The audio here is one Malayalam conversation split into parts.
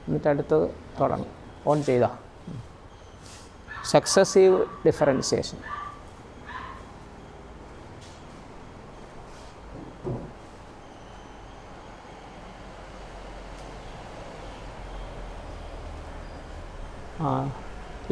എന്നിട്ട് അടുത്ത് തുടങ്ങും. ഓൺ ചെയ്താൽ successive differentiation.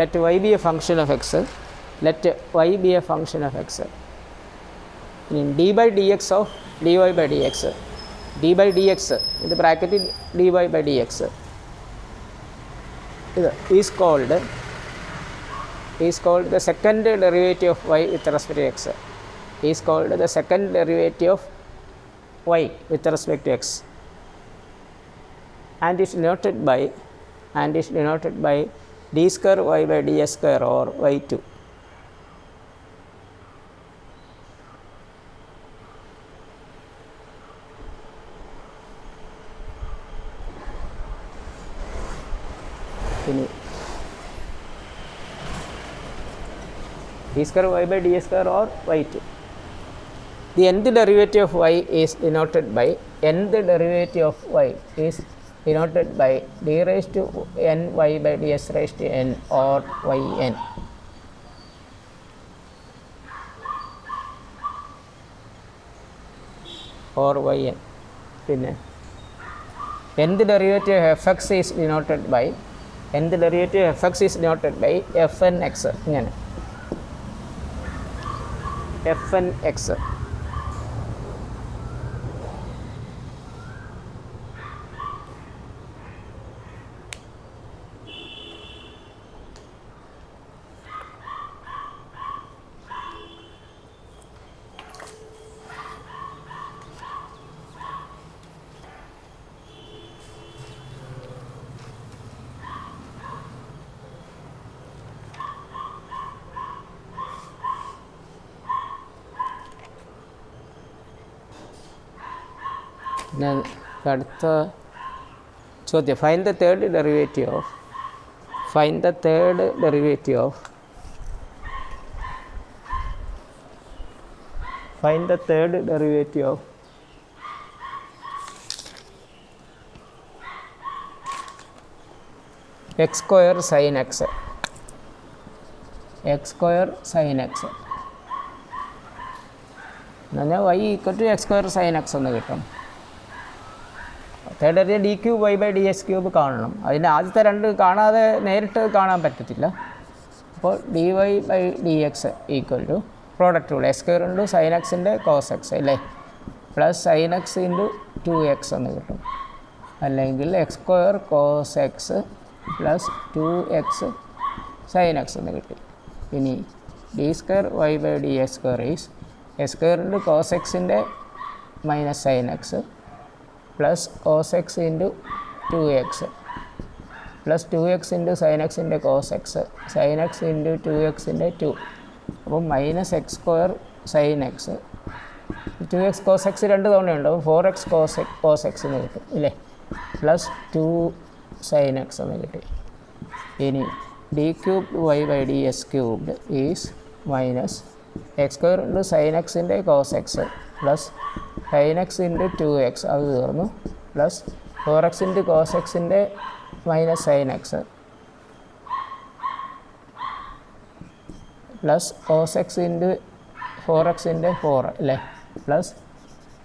Let y be a function of x. Let y be a function of x. In d by dx of dy by dx. d by dx in the bracket dy by dx is called the second derivative of y with respect to x. Is called the second derivative of y with respect to x, and is denoted by d square y by ds square or y2. d square y by ds square or y2. The nth derivative of y is denoted by d raised to n y by ds raised to n or yn. Or yn. പിന്നെ nth derivative of fx is denoted by fnx. ഇങ്ങനെ fnx. അടുത്ത ചോദ്യം, find the third derivative of x square sin x. എന്നാൽ y equal to x square sin x എന്ന് കിട്ടും. Third derivative D cube Y by D X cube കാണണം. അതിൻ്റെ ആദ്യത്തെ രണ്ട് കാണാതെ നേരിട്ട് കാണാൻ പറ്റത്തില്ല. അപ്പോൾ D Y by D X equal to product rule X square into sine എക്സിൻ്റെ കോസ് എക്സ് അല്ലേ, plus sine X into 2x എന്ന് കിട്ടും. അല്ലെങ്കിൽ X square cos X plus 2x sine X എന്ന് കിട്ടി. ഇനി D square Y by D X square is X square into cos എക്സിൻ്റെ minus sine X plus cos x into 2x plus 2x into sine എക്സിൻ്റെ cos x sine X into 2xൻ്റെ 2. അപ്പോൾ minus X square sine x 2x cos x രണ്ട് തവണയുണ്ട്. അപ്പോൾ 4x കോസ് എക്സ് എന്ന് കിട്ടും ഇല്ലേ, പ്ലസ് 2 സൈൻ എക്സ് എന്ന് കിട്ടി. ഇനി d cube Y by d s cubed is minus X square into sine എക്സിൻ്റെ cos X plus sine X into 2x അത് തീർന്നു, പ്ലസ് 4x ഇൻറ്റു കോസ് എക്സിൻ്റെ minus sine X plus cos x into 4xൻ്റെ 4 അല്ലേ, പ്ലസ്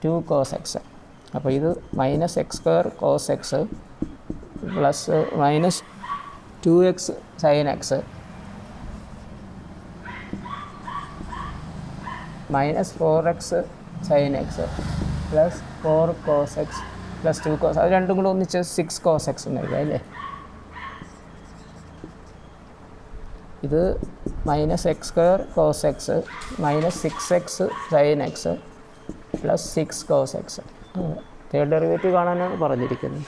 2 കോസ് എക്സ്. അപ്പോൾ ഇത് minus X square cos X plus minus 2x sine x minus 4x sine X plus 4 cos X plus 2 cos, അത് രണ്ടും കൂടെ ഒന്നിച്ച് 6 കോസ് എക്സ് എന്ന് എഴുതാം അല്ലേ. ഇത് minus X square cos X minus 6x sine X plus 6 cos X. Third derivative കാണാനാണ് പറഞ്ഞിരിക്കുന്നത്.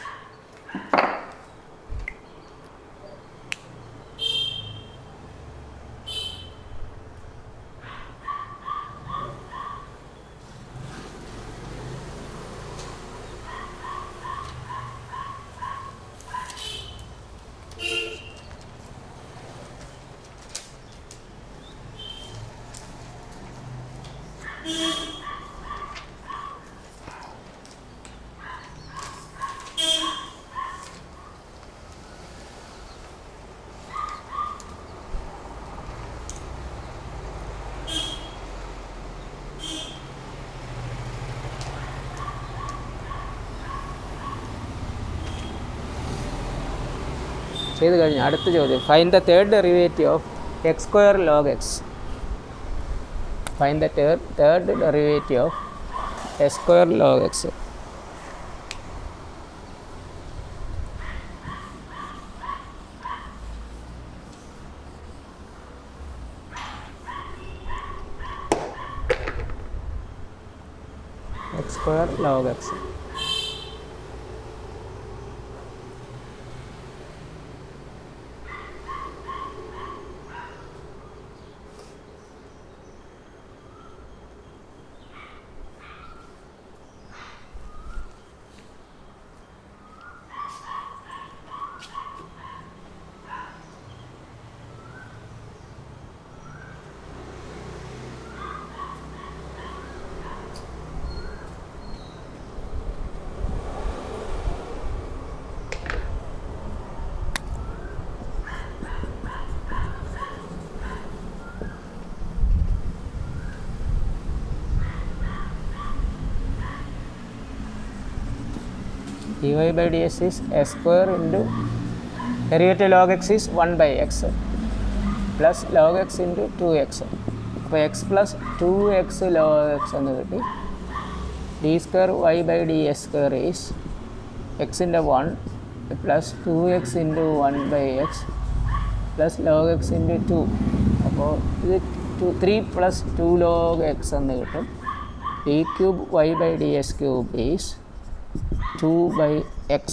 ചെയ്ത് കഴിഞ്ഞു. അടുത്ത ചോദ്യം, find the third derivative of X square log X. Find the third derivative of X square log X. X square log X. dy by dx is x square into derivative log x is 1 by x plus log x into 2x. അപ്പോൾ x plus 2x log x എന്ന് കിട്ടി. d square y by dx square is x into 1 plus 2x into 1 by x plus log x into 2. അപ്പോൾ ഇത് 3 plus 2 log x എന്ന് കിട്ടും. d cube y by dx cube is 2 by x.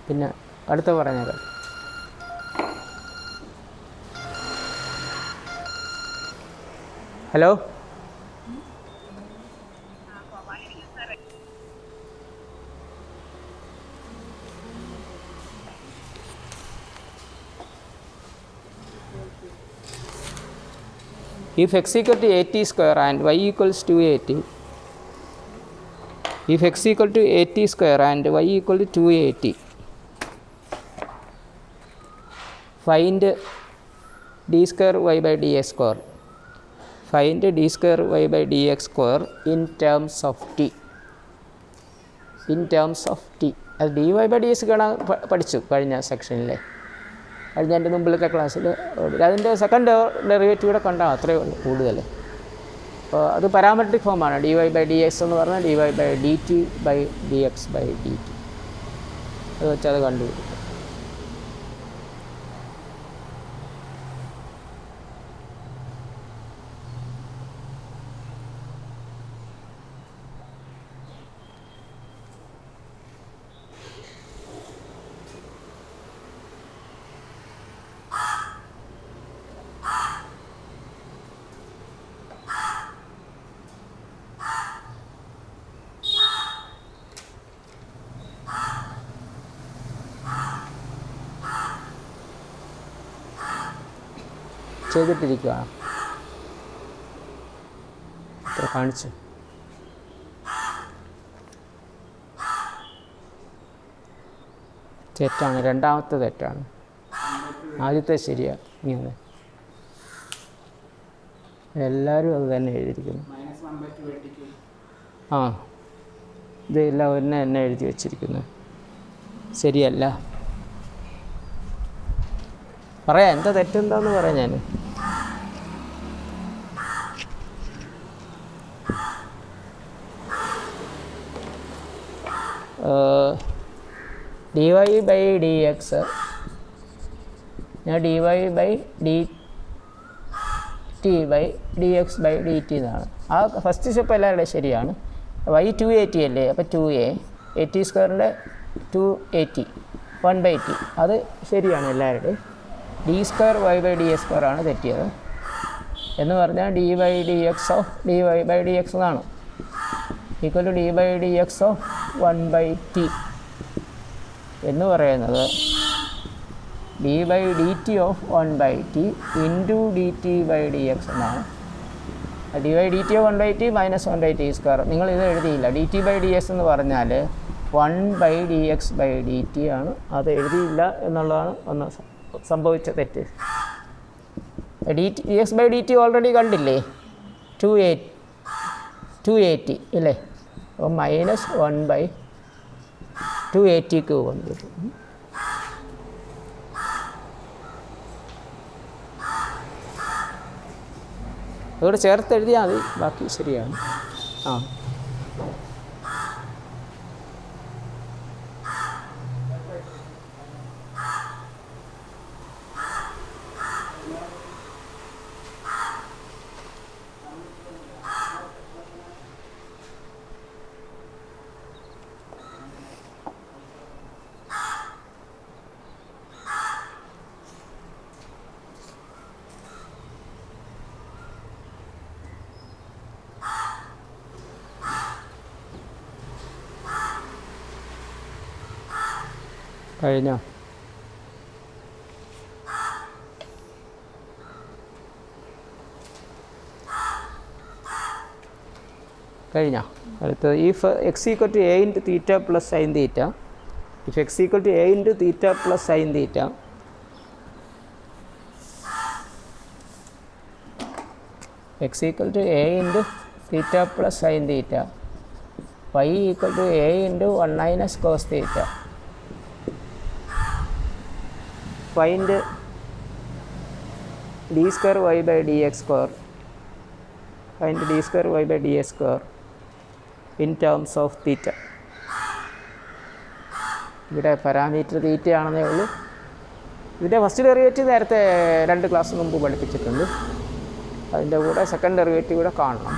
പിന്നെ അടുത്ത പറഞ്ഞേക്കാം. Hello, if x equal to 80 square and y equals 280, if x equal to 80 square and y equal to 280, find d square y by dx square. Find d square y by dx square in terms of t. In terms of t. അത് dy by dx കാണാൻ പഠിച്ചു കഴിഞ്ഞ സെക്ഷനിലെ, കഴിഞ്ഞ എൻ്റെ മുമ്പിലത്തെ ക്ലാസ്സിൽ. അതിൻ്റെ സെക്കൻഡ് ഡെറിവേറ്റീവ് കൂടെ കണ്ടാൽ അത്രയേ ഉള്ളൂ കൂടുതൽ. അപ്പോൾ അത് പാരാമെട്രിക് ഫോമാണ്. dy by dx എന്ന് പറഞ്ഞാൽ dy by dt by dx by dt. അത് വെച്ച് അത് കണ്ടുപിടിക്കും. ചെയ്തിട്ടിരിക്കുകയാണ്. ഇത്ര കാണിച്ചു. തെറ്റാണ്, രണ്ടാമത്തെ തെറ്റാണ്. ആദ്യത്തെ ശരിയാണ്. ഇങ്ങനെ എല്ലാവരും അത് തന്നെ എഴുതിയിരിക്കുന്നു. ആ, ഇതെല്ലാം എന്നെ എഴുതി വച്ചിരിക്കുന്നു. ശരിയല്ല. പറയാം എന്താ തെറ്റെന്താന്ന് പറയാം ഞാൻ. dy by dx, ഞാൻ dy by dt by dx by dt എന്നാണ്. ആ ഫസ്റ്റ് സ്റ്റെപ്പ് എല്ലാവരുടെയും ശരിയാണ്. y 280 അല്ലേ, അപ്പോൾ 2a 80 സ്ക്വയറിൻ്റെ 280 1 by t, അത് ശരിയാണ് എല്ലാവരുടെയും. d square y by dx square ആണ് തെറ്റിയത്. എന്ന് പറഞ്ഞാൽ dy by dx of dy by dx എന്നാണ് equal to d by dx of 1 by t എന്ന് പറയുന്നത് d by dt of 1 by t into dt by dx എന്നാണ്. d by dt of 1 by t minus 1 by t square. നിങ്ങളിത് എഴുതിയില്ല. dt by dx എന്ന് പറഞ്ഞാൽ 1/dx/dt ആണ്. അത് എഴുതിയില്ല എന്നുള്ളതാണ് ഒന്ന് സംഭവിച്ച തെറ്റ്. dx/dt ഓൾറെഡി കണ്ടില്ലേ, 280 ഇല്ലേ? അപ്പോൾ -1/280 വന്നിട്ട് അതോടെ ചേർത്ത് എഴുതിയാൽ മതി, ബാക്കി ശരിയാണ്. ആ കഴിഞ്ഞോ? കഴിഞ്ഞോ? അടുത്തത് if x = a × θ + sin θ, if x = a × θ + sin θ, x = a × θ + sin θ, y = a × 1 - cos θ. Find d²y/dx², find d²y/dx² in terms of θ. ഇവിടെ പാരാമീറ്റർ തീറ്റ ആണെന്നേ ഉള്ളൂ. ഇതിൻ്റെ ഫസ്റ്റ് ഡെറിവേറ്റീവ് നേരത്തെ 2 ക്ലാസ് മുമ്പ് പഠിപ്പിച്ചിട്ടുണ്ട്. അതിൻ്റെ കൂടെ സെക്കൻഡ് ഡെറിവേറ്റീവ് കൂടെ കാണണം.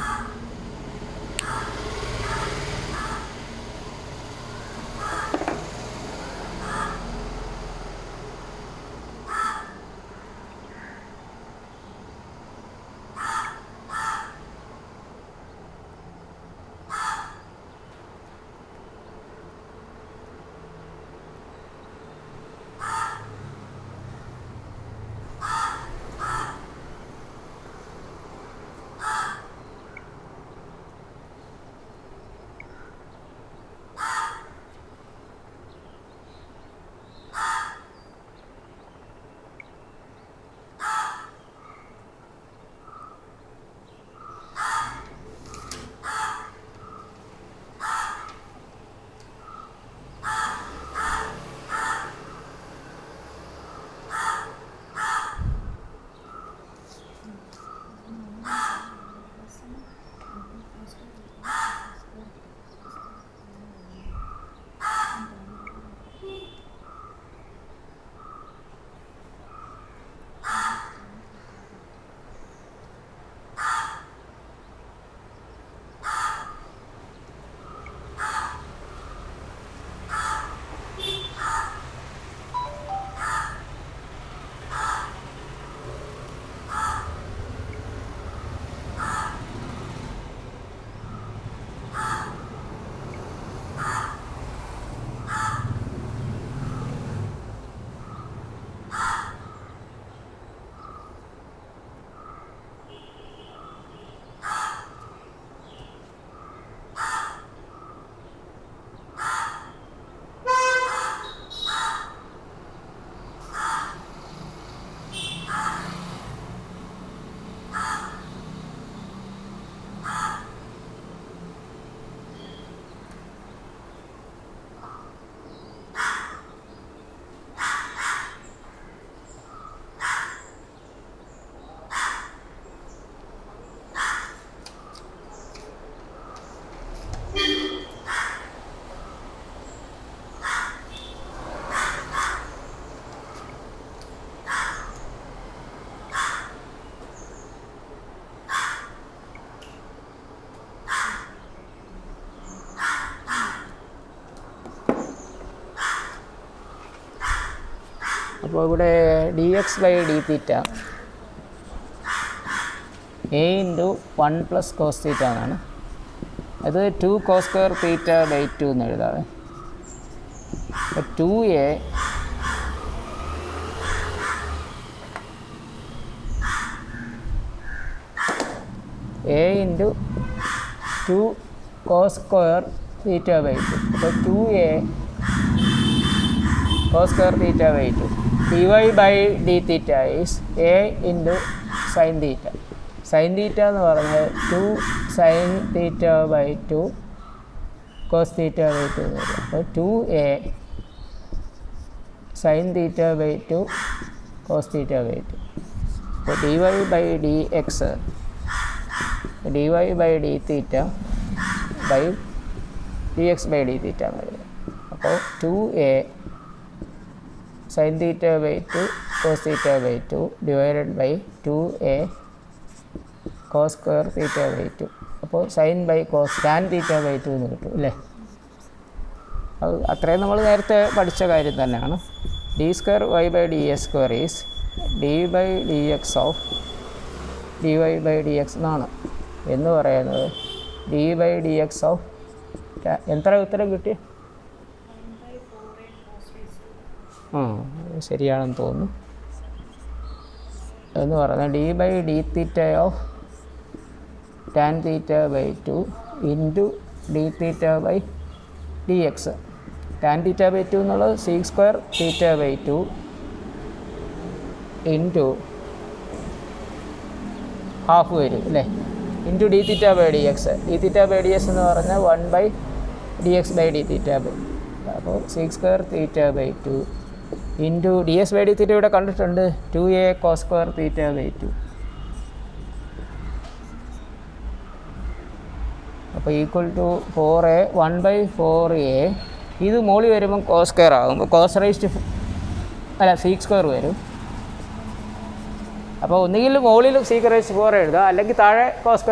അപ്പോൾ ഇവിടെ dx/dθ a × 1 + cos θ എന്നാണ്. അത് 2 cos² θ/2 എന്ന് എഴുതാവേ. അപ്പോൾ 2a × 2 cos² തീറ്റ ബൈ 2. അപ്പോൾ 2a cos square theta by 2. dy by d theta is a into sin theta. Sin theta എന്ന് പറഞ്ഞാൽ 2 sin theta by 2 cos theta by 2 എന്ന് വരും. അപ്പോൾ 2a sin theta by 2 cos theta by 2. അപ്പോൾ dy by dx dy by d theta by dx by d theta എന്ന് വരും. അപ്പോൾ 2a sin theta by 2 cos theta by 2 divided by 2a cos square theta by 2. അപ്പോൾ sin by cos tan theta by 2 എന്ന് കിട്ടും അല്ലേ. അത് അത്രയും നമ്മൾ നേരത്തെ പഠിച്ച കാര്യം തന്നെയാണ്. d square y by ds square is d by dx of dy by dx എന്നാണ് എന്ന് പറയുന്നത്. d by dx of എത്ര ഉത്തരം കിട്ടി? ശരിയാണെന്ന് തോന്നുന്നു. എന്ന് പറഞ്ഞാൽ d by d theta of tan theta by 2 into d theta by dx. tan theta by 2 എന്നുള്ളത് sec square theta by 2 into half വരും അല്ലേ, into d theta by dx. d theta by dx എന്ന് പറഞ്ഞാൽ 1 by dx by d theta by. അപ്പോൾ sec square theta by 2 into d s by d theta ഇവിടെ കണ്ടിട്ടുണ്ട് 2a cos square theta by 2. അപ്പോൾ equal to 4a 1 by 4a. ഇത് മോളിൽ വരുമ്പം കോസ് സ്ക്വയർ ആകും. കോസ് റൈസ്റ്റ് അല്ല സീക്ക് സ്ക്വയർ വരും. അപ്പോൾ ഒന്നുകിൽ മുകളിൽ സീക്ക് റൈസ്റ്റ് 4 എഴുതുക, അല്ലെങ്കിൽ താഴെ കോസ്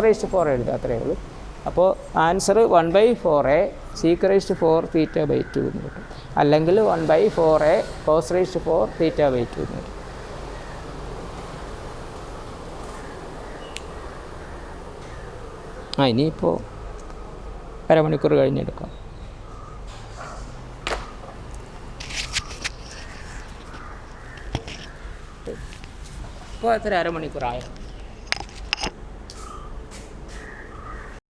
റൈസ്റ്റ് 4 എഴുതുക, അത്രയേ ഉള്ളൂ. അപ്പോൾ answer 1 by 4a seek raised 4 theta by 2 എന്ന് കിട്ടും, അല്ലെങ്കിൽ 1 by 4a cos raised 4 theta by 2 എന്ന് കിട്ടും. ഇനിയിപ്പോൾ അരമണിക്കൂർ കഴിഞ്ഞെടുക്കാം. ഇപ്പോൾ എത്ര അരമണിക്കൂറായോ?